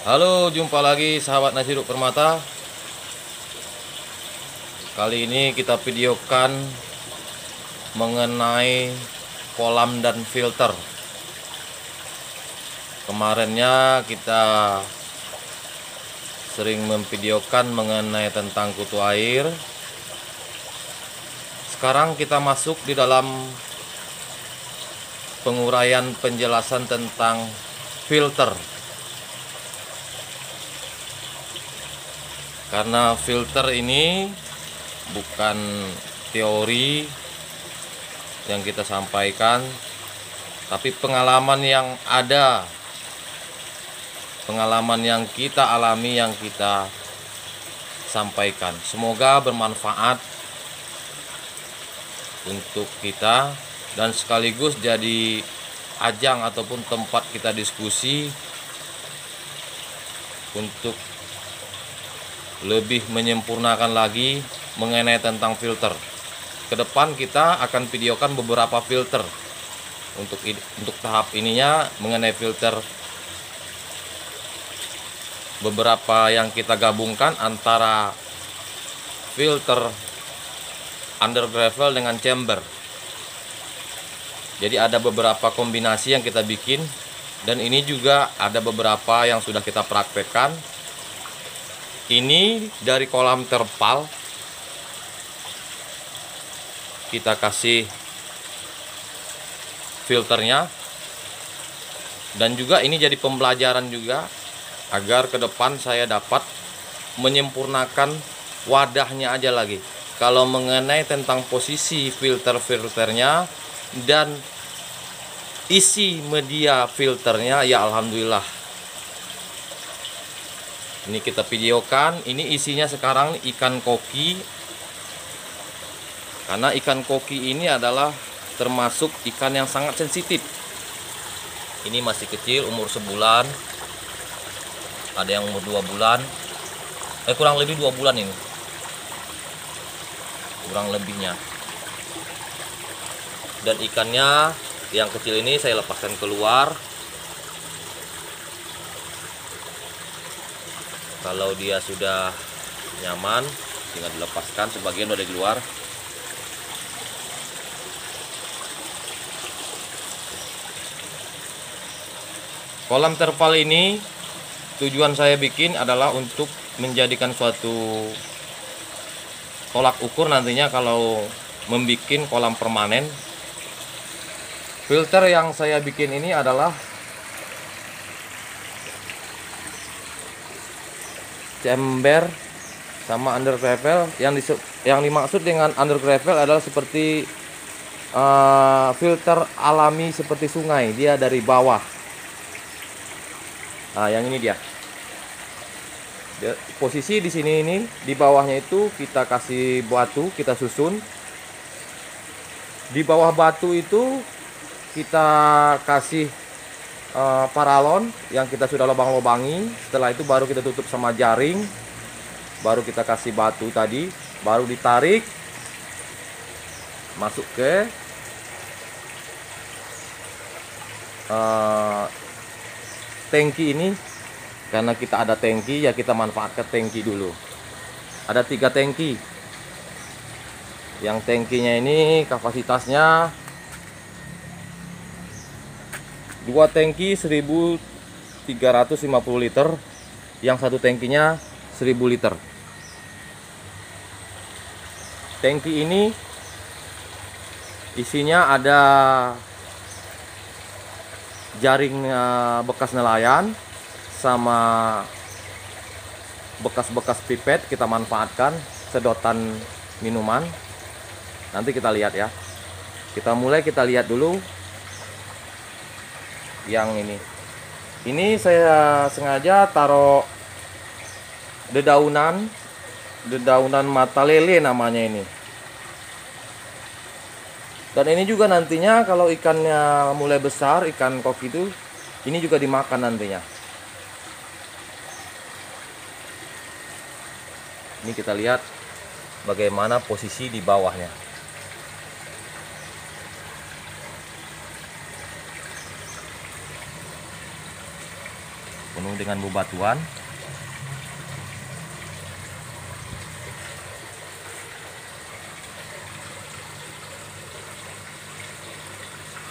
Halo, jumpa lagi sahabat nasi uduk permata. Kali ini kita videokan mengenai kolam dan filter. Kemarinnya kita sering memvideokan mengenai tentang kutu air. Sekarang kita masuk di dalam penguraian penjelasan tentang filter. Karena filter ini bukan teori yang kita sampaikan, tapi pengalaman yang ada, pengalaman yang kita alami, yang kita sampaikan. Semoga bermanfaat untuk kita dan sekaligus jadi ajang ataupun tempat kita diskusi untuk lebih menyempurnakan lagi mengenai tentang filter. Ke depan kita akan videokan beberapa filter untuk tahap ininya mengenai filter. Beberapa yang kita gabungkan antara filter under gravel dengan chamber. Jadi ada beberapa kombinasi yang kita bikin, dan ini juga ada beberapa yang sudah kita praktekkan. Ini dari kolam terpal, kita kasih filternya, dan juga ini jadi pembelajaran juga agar ke depan saya dapat menyempurnakan wadahnya aja lagi. Kalau mengenai tentang posisi filternya dan isi media filternya, ya alhamdulillah. Ini kita videokan. Ini isinya sekarang ikan koki. Karena ikan koki ini adalah termasuk ikan yang sangat sensitif. Ini masih kecil, umur sebulan. Ada yang umur 2 bulan. Kurang lebih 2 bulan ini. Kurang lebihnya. Dan ikannya yang kecil ini saya lepaskan keluar. Kalau dia sudah nyaman, tinggal dilepaskan, sebagian udah keluar. Kolam terpal ini tujuan saya bikin adalah untuk menjadikan suatu tolak ukur nantinya kalau membuat kolam permanen. Filter yang saya bikin ini adalah chamber sama under gravel. Yang dimaksud dengan under gravel adalah seperti filter alami seperti sungai, dia dari bawah. Nah, yang ini dia. Posisi di sini ini di bawahnya itu kita kasih batu, kita susun. Di bawah batu itu kita kasih paralon yang kita sudah lubang-lubangi. Setelah itu baru kita tutup sama jaring, baru kita kasih batu tadi, baru ditarik masuk ke tangki ini. Karena kita ada tangki, ya kita manfaatkan tangki dulu. Ada 3 tangki. Yang tangkinya ini kapasitasnya 2 tangki 1350 liter, yang 1 tangkinya 1000 liter. Tangki ini isinya ada jaring bekas nelayan sama bekas-bekas pipet, kita manfaatkan, sedotan minuman. Nanti kita lihat ya. Kita lihat dulu yang ini. Ini saya sengaja taruh dedaunan mata lele namanya ini. Dan ini juga nantinya kalau ikannya mulai besar, ikan koki itu, ini juga dimakan nantinya. Ini kita lihat bagaimana posisi di bawahnya. penuh dengan bebatuan.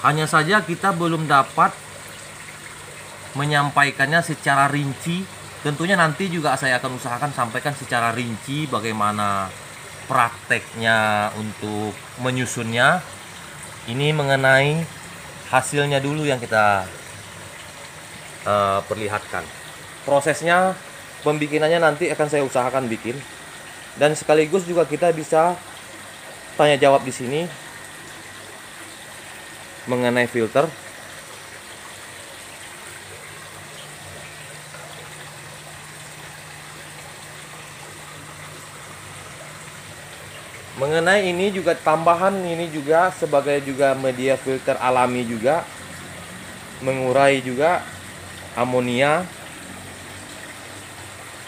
Hanya saja kita belum dapat menyampaikannya secara rinci. Tentunya nanti juga saya akan usahakan sampaikan secara rinci bagaimana prakteknya untuk menyusunnya. Ini mengenai hasilnya dulu yang kita perlihatkan. Prosesnya, pembikinannya nanti akan saya usahakan bikin. Dan sekaligus juga kita bisa tanya jawab di sini mengenai filter. Mengenai ini juga tambahan, ini juga sebagai juga media filter alami juga, mengurai juga amonia.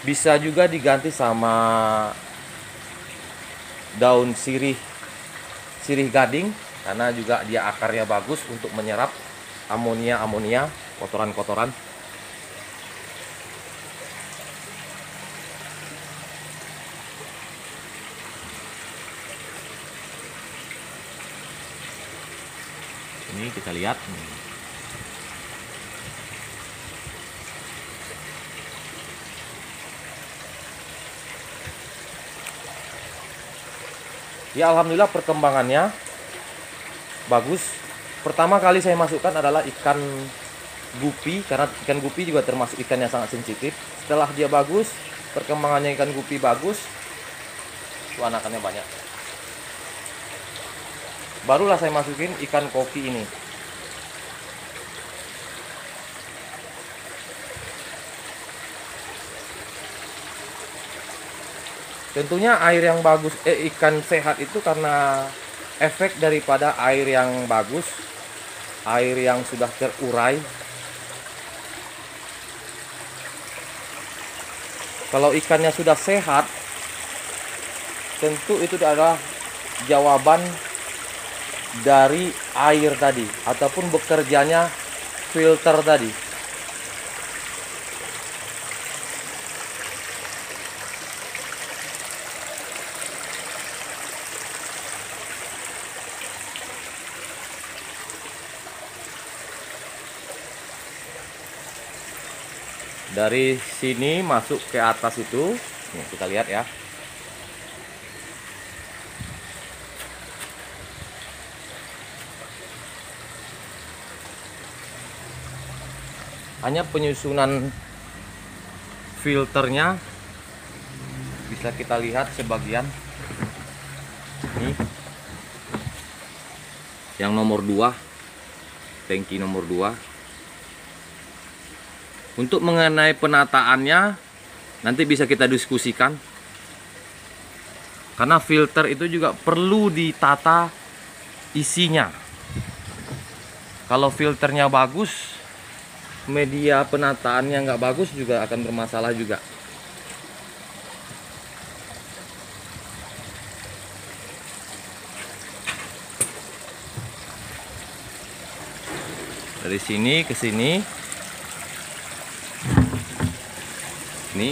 Bisa juga diganti sama daun sirih gading, karena juga dia akarnya bagus untuk menyerap amonia, kotoran-kotoran. Ini kita lihat. Ya, alhamdulillah perkembangannya bagus. Pertama kali saya masukkan adalah ikan gupi, karena ikan gupi juga termasuk ikan yang sangat sensitif. Setelah dia bagus, perkembangannya ikan gupi bagus, tuh anakannya banyak. Barulah saya masukin ikan koki ini. Tentunya air yang bagus, ikan sehat itu karena efek daripada air yang bagus, air yang sudah terurai. Kalau ikannya sudah sehat, tentu itu adalah jawaban dari air tadi, ataupun bekerjanya filter tadi. Dari sini masuk ke atas itu, nih kita lihat ya. Hanya penyusunan filternya bisa kita lihat sebagian. Ini yang nomor 2, tangki nomor 2. Untuk mengenai penataannya nanti bisa kita diskusikan, karena filter itu juga perlu ditata isinya. Kalau filternya bagus, media penataannya nggak bagus juga akan bermasalah juga. Dari sini ke sini, nih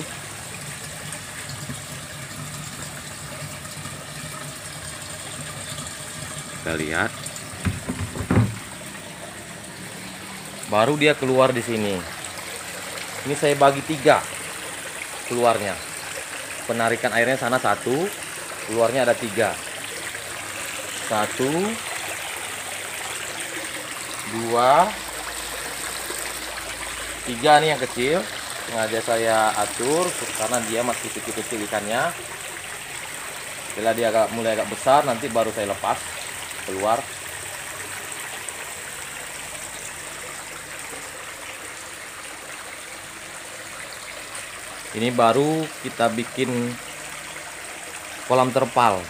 kita lihat, baru dia keluar di sini. Ini saya bagi 3 keluarnya. Penarikan airnya sana 1, keluarnya ada 3. 1, 2, 3 nih yang kecil. Sengaja saya atur karena dia masih kecil-kecil ikannya. Bila dia mulai agak besar, nanti baru saya lepas keluar. Ini baru kita bikin kolam terpal.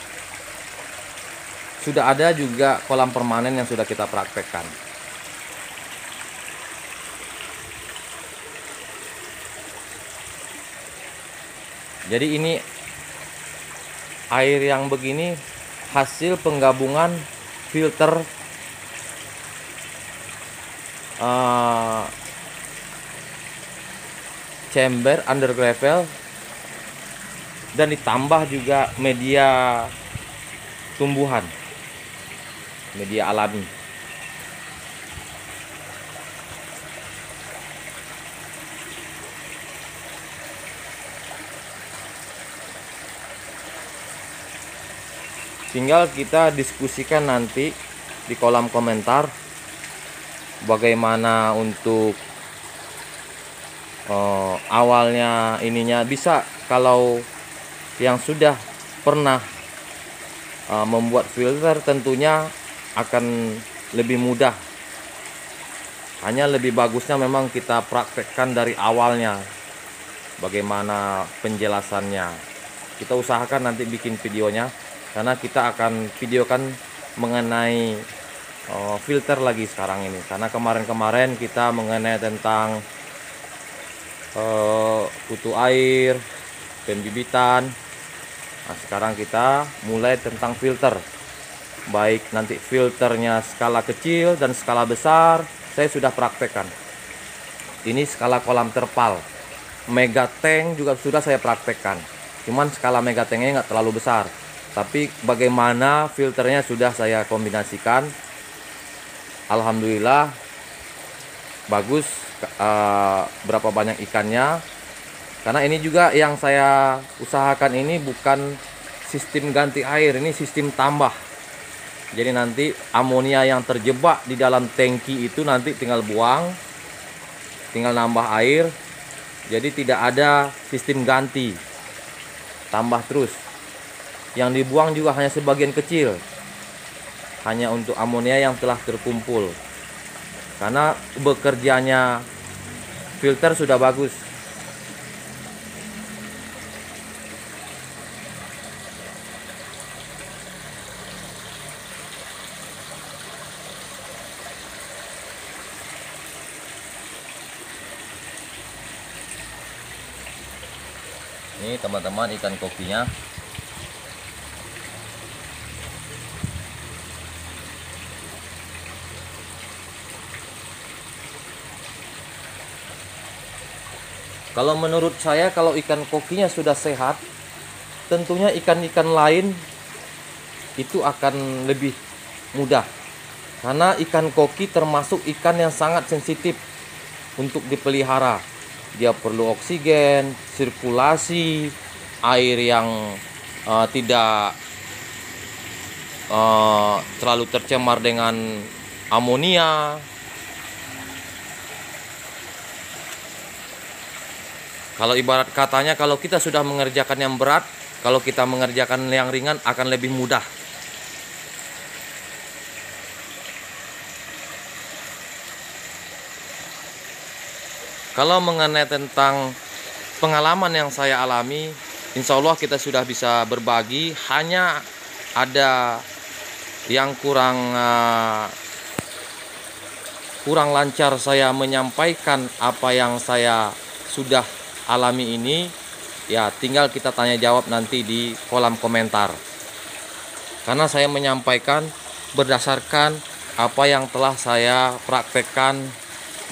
Sudah ada juga kolam permanen yang sudah kita praktekkan. Jadi ini air yang begini hasil penggabungan filter chamber under gravel, dan ditambah juga media tumbuhan, media alami. Tinggal kita diskusikan nanti di kolom komentar bagaimana untuk awalnya ininya. Bisa kalau yang sudah pernah membuat filter tentunya akan lebih mudah. Hanya lebih bagusnya memang kita praktekkan dari awalnya bagaimana penjelasannya. Kita usahakan nanti bikin videonya, karena kita akan videokan mengenai filter lagi sekarang ini. Karena kemarin-kemarin kita mengenai tentang kutu air, pembibitan. Nah, sekarang kita mulai tentang filter. Baik nanti filternya skala kecil dan skala besar, saya sudah praktekkan. Ini skala kolam terpal. Mega tank juga sudah saya praktekkan. Cuman skala mega tanknya nggak terlalu besar. Tapi bagaimana filternya sudah saya kombinasikan. Alhamdulillah bagus. Berapa banyak ikannya. Karena ini juga yang saya usahakan ini bukan sistem ganti air, ini sistem tambah. Jadi nanti amonia yang terjebak di dalam tangki itu nanti tinggal buang, tinggal nambah air. Jadi tidak ada sistem ganti, tambah terus. Yang dibuang juga hanya sebagian kecil, hanya untuk amonia yang telah terkumpul. Karena bekerjanya filter sudah bagus. Ini teman-teman ikan kokinya. Kalau menurut saya, kalau ikan kokinya sudah sehat, tentunya ikan-ikan lain itu akan lebih mudah. Karena ikan koki termasuk ikan yang sangat sensitif untuk dipelihara. Dia perlu oksigen, sirkulasi, air yang tidak terlalu tercemar dengan amonia. Kalau ibarat katanya, kalau kita sudah mengerjakan yang berat, kalau kita mengerjakan yang ringan akan lebih mudah. Kalau mengenai tentang pengalaman yang saya alami, insya Allah kita sudah bisa berbagi. Hanya ada yang kurang lancar saya menyampaikan apa yang saya sudah alami ini, ya tinggal kita tanya jawab nanti di kolom komentar. Karena saya menyampaikan berdasarkan apa yang telah saya praktekkan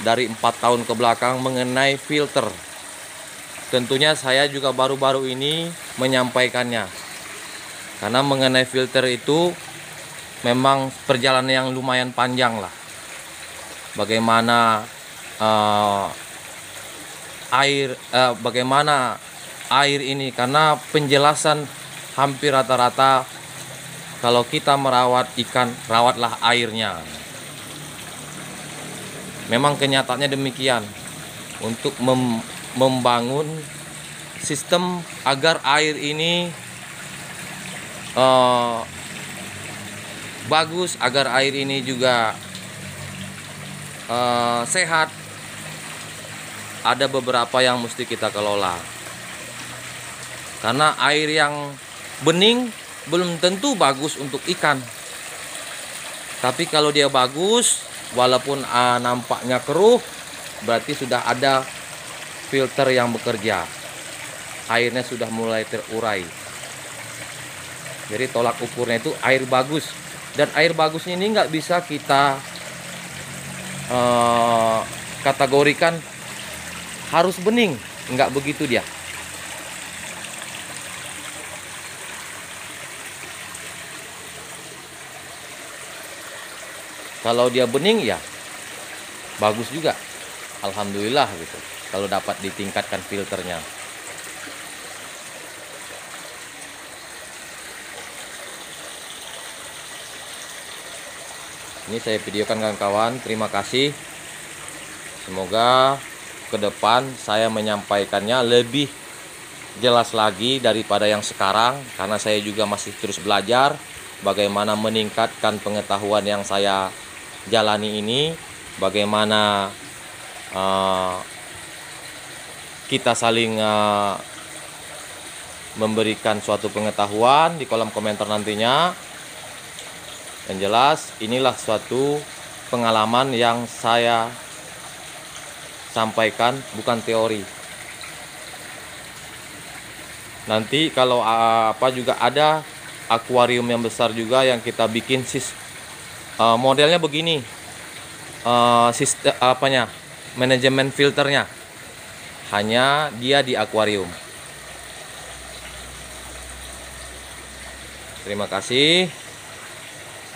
dari 4 tahun ke belakang mengenai filter. Tentunya saya juga baru-baru ini menyampaikannya. Karena mengenai filter itu memang perjalanan yang lumayan panjang lah. Bagaimana bagaimana air ini, karena penjelasan hampir rata-rata kalau kita merawat ikan, rawatlah airnya. Memang kenyataannya demikian. Untuk membangun sistem agar air ini bagus, agar air ini juga sehat, ada beberapa yang mesti kita kelola. Karena air yang bening belum tentu bagus untuk ikan. Tapi kalau dia bagus, walaupun nampaknya keruh, berarti sudah ada filter yang bekerja. Airnya sudah mulai terurai. Jadi tolak ukurnya itu air bagus. Dan air bagus ini nggak bisa kita kategorikan harus bening. nggak begitu dia. Kalau dia bening ya bagus juga, alhamdulillah gitu, kalau dapat ditingkatkan filternya. Ini saya videokan kawan-kawan, terima kasih. Semoga ke depan saya menyampaikannya lebih jelas lagi daripada yang sekarang, karena saya juga masih terus belajar bagaimana meningkatkan pengetahuan yang saya jalani ini, bagaimana kita saling memberikan suatu pengetahuan di kolom komentar nantinya. Yang jelas inilah suatu pengalaman yang saya sampaikan, bukan teori. Nanti kalau juga ada akuarium yang besar juga yang kita bikin modelnya begini, sistem manajemen filternya hanya dia di akuarium. Terima kasih,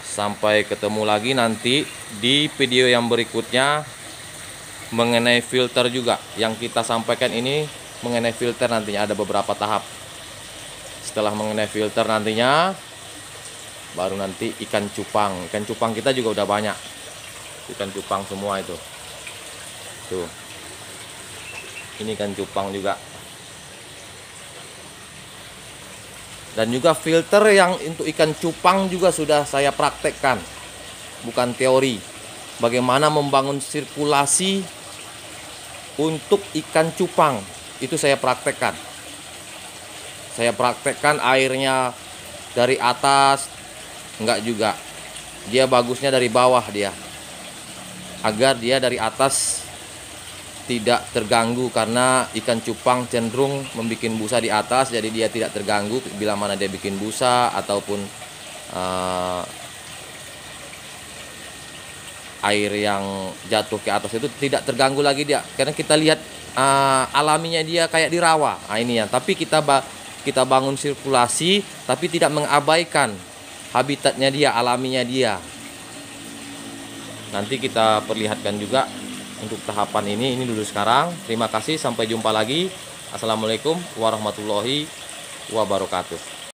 sampai ketemu lagi nanti di video yang berikutnya mengenai filter juga. Yang kita sampaikan ini mengenai filter, nantinya ada beberapa tahap. Setelah mengenai filter nantinya baru nanti ikan cupang. Ikan cupang kita juga udah banyak, ikan cupang semua itu tuh. Ini ikan cupang juga. Dan juga filter yang untuk ikan cupang juga sudah saya praktekkan, bukan teori. Bagaimana membangun sirkulasi untuk ikan cupang itu saya praktekkan. Saya praktekkan airnya dari atas, enggak juga. Dia bagusnya dari bawah dia, agar dia dari atas tidak terganggu, karena ikan cupang cenderung membuat busa di atas, jadi dia tidak terganggu bila mana dia bikin busa ataupun air yang jatuh ke atas itu tidak terganggu lagi dia, karena kita lihat alaminya dia kayak di rawa. Nah ini ya, tapi kita bangun sirkulasi tapi tidak mengabaikan habitatnya dia, alaminya dia. Nanti kita perlihatkan juga untuk tahapan ini dulu sekarang. Terima kasih, sampai jumpa lagi. Assalamualaikum warahmatullahi wabarakatuh.